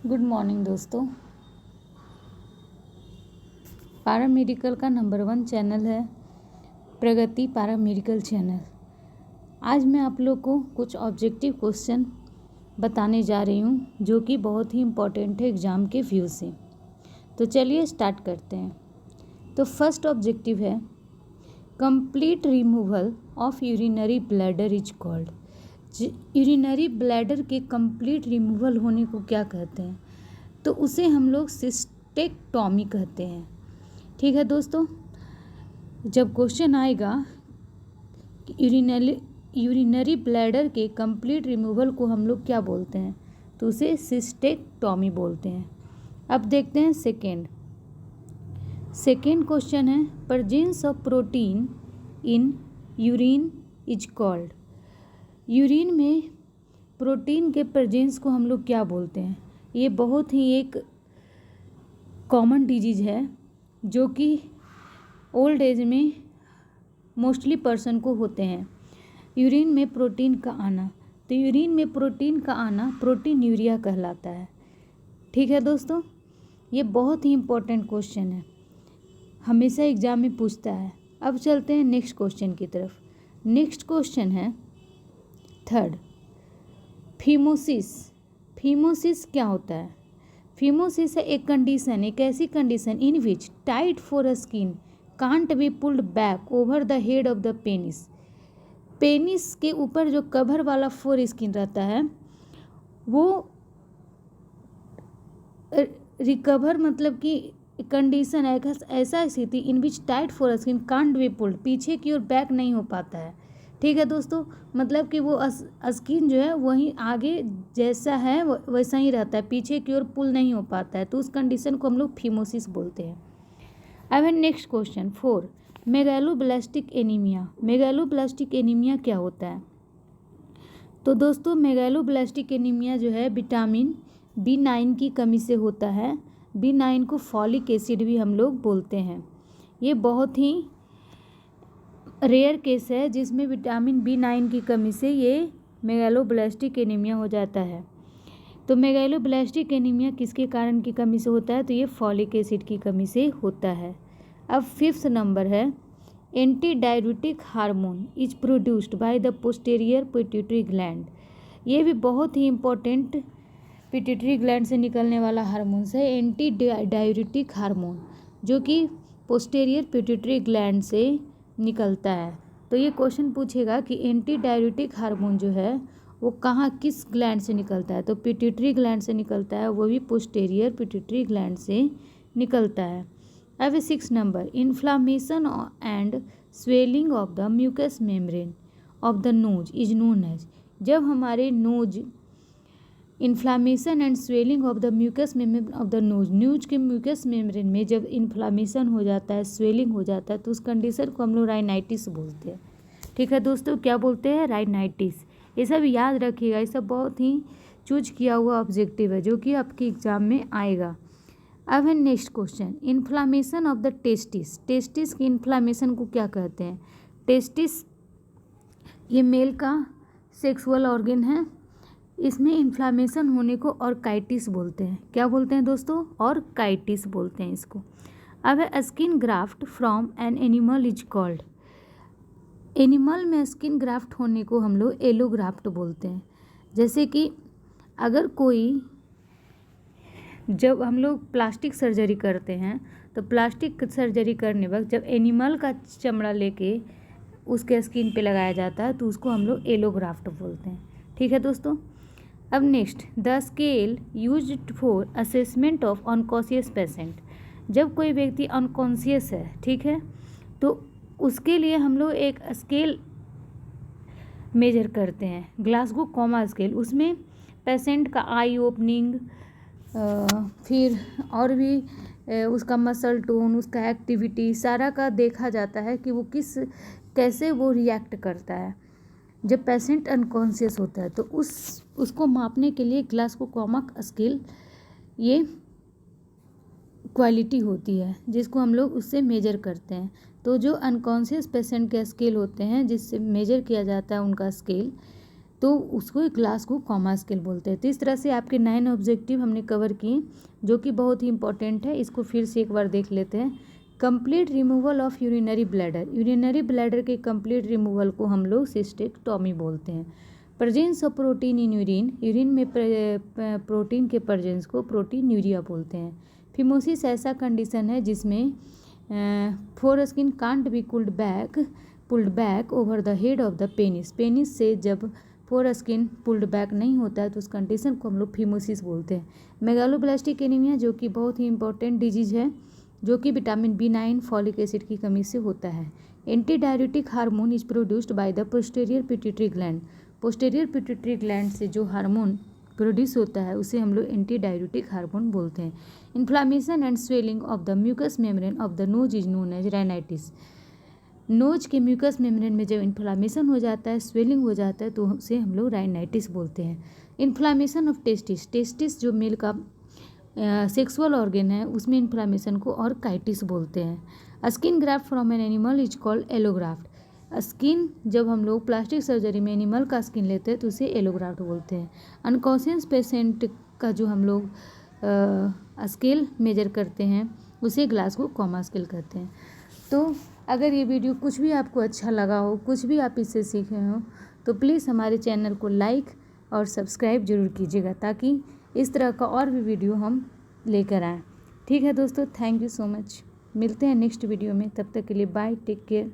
Good morning दोस्तों। Paramedical का number 1 channel है प्रगति पैरामेडिकल चैनल। आज मैं आप लोग को कुछ ऑब्जेक्टिव क्वेश्चन बताने जा रही हूँ जो कि बहुत ही इम्पोर्टेंट है एग्ज़ाम के व्यू से। तो चलिए स्टार्ट करते हैं। तो फर्स्ट ऑब्जेक्टिव है complete removal of urinary bladder is called. Urinary bladder के कंप्लीट रिमूवल होने को क्या कहते हैं? तो उसे हम लोग सिस्टेक्टॉमी कहते हैं। ठीक है दोस्तों, जब क्वेश्चन आएगा कि यूरिनरी ब्लैडर के कंप्लीट रिमूवल को हम लोग क्या बोलते हैं, तो उसे सिस्टेक्टॉमी बोलते हैं। अब देखते हैं सेकेंड क्वेश्चन है presence of protein in urine is called. Urine में प्रोटीन के प्रेजेंस को हम लोग क्या बोलते हैं? ये बहुत ही एक कॉमन डिजीज़ है जो कि ओल्ड एज में मोस्टली पर्सन को होते हैं। यूरिन में प्रोटीन का आना, तो यूरिन में प्रोटीन का आना प्रोटीनूरिया कहलाता है। ठीक है दोस्तों, ये बहुत ही इम्पोर्टेंट क्वेश्चन है, हमेशा एग्जाम में पूछता है। अब चलते हैं नेक्स्ट क्वेश्चन की तरफ। नेक्स्ट क्वेश्चन है थर्ड, फीमोसिस क्या होता है? फीमोसिस है एक कंडीशन, एक ऐसी condition in which tight foreskin can't be pulled back over the head of the penis. Penis के ऊपर जो कवर वाला फोर स्किन रहता है वो रिकवर, मतलब कि कंडीशन है ऐसा स्थिति in which tight foreskin can't be pulled, पीछे की ओर बैक नहीं हो पाता है। ठीक है दोस्तों, मतलब कि वो स्किन जो है वहीं आगे जैसा है वैसा ही रहता है, पीछे की ओर पुल नहीं हो पाता है, तो उस कंडीशन को हम लोग फीमोसिस बोलते हैं। अब है next question 4, megaloblastic anaemia. Megaloblastic anaemia क्या होता है? तो दोस्तों मेगालोब्लास्टिक एनीमिया जो है विटामिन B9 की कमी से होता है। B9 को फॉलिक एसिड भी हम लोग बोलते हैं। ये बहुत ही रेयर केस है जिसमें विटामिन B9 की कमी से ये मेगालोब्लास्टिक एनीमिया हो जाता है। तो मेगालोब्लास्टिक एनीमिया किसके कारण की कमी से होता है? तो ये फॉलिक एसिड की कमी से होता है। अब 5th नंबर है anti diuretic hormone is produced by the posterior pituitary gland. ये भी बहुत ही इम्पोर्टेंट पिट्यूटरी ग्लैंड से निकलने वाला हार्मोन है एंटी डाययूरेटिक हार्मोन, जो कि पोस्टीरियर पिट्यूटरी ग्लैंड से निकलता है। तो ये क्वेश्चन पूछेगा कि एंटी डाययूरेटिक हार्मोन जो है वो कहाँ किस ग्लैंड से निकलता है? तो पिट्यूटरी ग्लैंड से निकलता है, वो भी पोस्टीरियर पिट्यूटरी ग्लैंड से निकलता है। अब 6 number inflammation and swelling of the mucous membrane of the nose is known as. जब हमारे nose inflammation and swelling of the mucous membrane of the nose के म्यूकस मेम्ब्रेन में जब इन्फ्लामेशन हो जाता है, स्वेलिंग हो जाता है, तो उस कंडीशन को हम लोग राइनाइटिस बोलते हैं। ठीक है दोस्तों, क्या बोलते हैं? राइनाइटिस। ये सब याद रखिएगा, ये सब बहुत ही चूज किया हुआ ऑब्जेक्टिव है जो कि आपके एग्जाम में आएगा। अब है next question inflammation of the testis. Testis की इन्फ्लामेशन को क्या कहते हैं? टेस्टिस ये मेल का सेक्सुअल ऑर्गन है, इसमें इन्फ्लामेशन होने को ऑर्काइटिस बोलते हैं। क्या बोलते हैं दोस्तों? ऑर्काइटिस बोलते हैं इसको। अब है skin graft from an animal is called. Animal में स्किन ग्राफ्ट होने को हम लोग एलोग्राफ्ट बोलते हैं। जैसे कि अगर कोई, जब हम लोग प्लास्टिक सर्जरी करते हैं तो प्लास्टिक सर्जरी करने वक्त जब एनिमल का चमड़ा लेके उसके स्किन पे लगाया जाता है तो उसको हम लोग एलोग्राफ्ट बोलते हैं। ठीक है दोस्तों। अब next the scale used for assessment of unconscious patient. जब कोई व्यक्ति अनकॉन्शियस है, ठीक है, तो उसके लिए हम लोग एक स्केल मेजर करते हैं, ग्लासगो कोमा स्केल। उसमें पेशेंट का आई ओपनिंग, फिर और भी उसका मसल टोन, उसका एक्टिविटी सारा का देखा जाता है कि वो कैसे वो रिएक्ट करता है जब पेशेंट अनकॉन्शियस होता है। तो उसको मापने के लिए ग्लासगो कोमा स्केल ये क्वालिटी होती है जिसको हम लोग उससे मेजर करते हैं। तो जो अनकॉन्शियस पेशेंट के स्केल होते हैं जिससे मेजर किया जाता है उनका स्केल, तो उसको ग्लास को कॉमा स्केल बोलते हैं। तो इस तरह से आपके 9 ऑब्जेक्टिव हमने कवर किए, जो कि बहुत ही इंपॉर्टेंट है। इसको फिर से एक बार देख लेते हैं। Complete removal of urinary bladder, urinary bladder के कंप्लीट रिमूवल को हम लोग सिस्टेक्टॉमी बोलते हैं। Presence of protein in urine, urine में प्रोटीन के प्रेजेंस को प्रोटीन्यूरिया बोलते हैं। फिमोसिस ऐसा कंडीशन है जिसमें foreskin can't be pulled back over the head of the penis, penis से जब फोरस्किन पुल्ड बैक नहीं होता है तो उस कंडीशन को हम लोग फिमोसिस बोलते हैं। मेगालोब्लास्टिक एनीमिया, जो कि बहुत ही इंपॉर्टेंट डिजीज है, जो कि विटामिन B9 फॉलिक एसिड की कमी से होता है। Anti diuretic hormone is produced by the posterior pituitary gland, posterior pituitary gland से जो हार्मोन प्रोड्यूस होता है उसे हम लोग एंटी डायरेटिक हार्मोन बोलते हैं। Inflammation and swelling of the mucous membrane of the nose is known as rhinitis, nose के म्यूकस मेम्ब्रेन में जब इन्फ्लामेशन हो जाता है, स्वेलिंग हो जाता है, तो उसे हम लोग राइनाइटिस बोलते हैं। इन्फ्लामेशन ऑफ टेस्टिस, टेस्टिस जो मेल का सेक्सुअल ऑर्गन है उसमें इन्फ्लामेशन को और काइटिस बोलते हैं। Skin graft from an animal is called allograft, skin जब हम लोग प्लास्टिक सर्जरी में एनिमल का स्किन लेते हैं तो उसे एलोग्राफ्ट बोलते हैं। अनकॉन्शियस पेशेंट का जो हम लोग स्केल मेजर करते हैं उसे ग्लास को कॉमा स्केल कहते हैं। तो अगर ये वीडियो कुछ भी आपको अच्छा लगा हो, कुछ भी आप इससे सीखे हो, तो प्लीज़ हमारे चैनल को लाइक और सब्सक्राइब जरूर कीजिएगा, ताकि इस तरह का और भी वीडियो हम लेकर आएँ। ठीक है दोस्तों, थैंक यू सो मच। मिलते हैं नेक्स्ट वीडियो में, तब तक के लिए बाय, टेक केयर।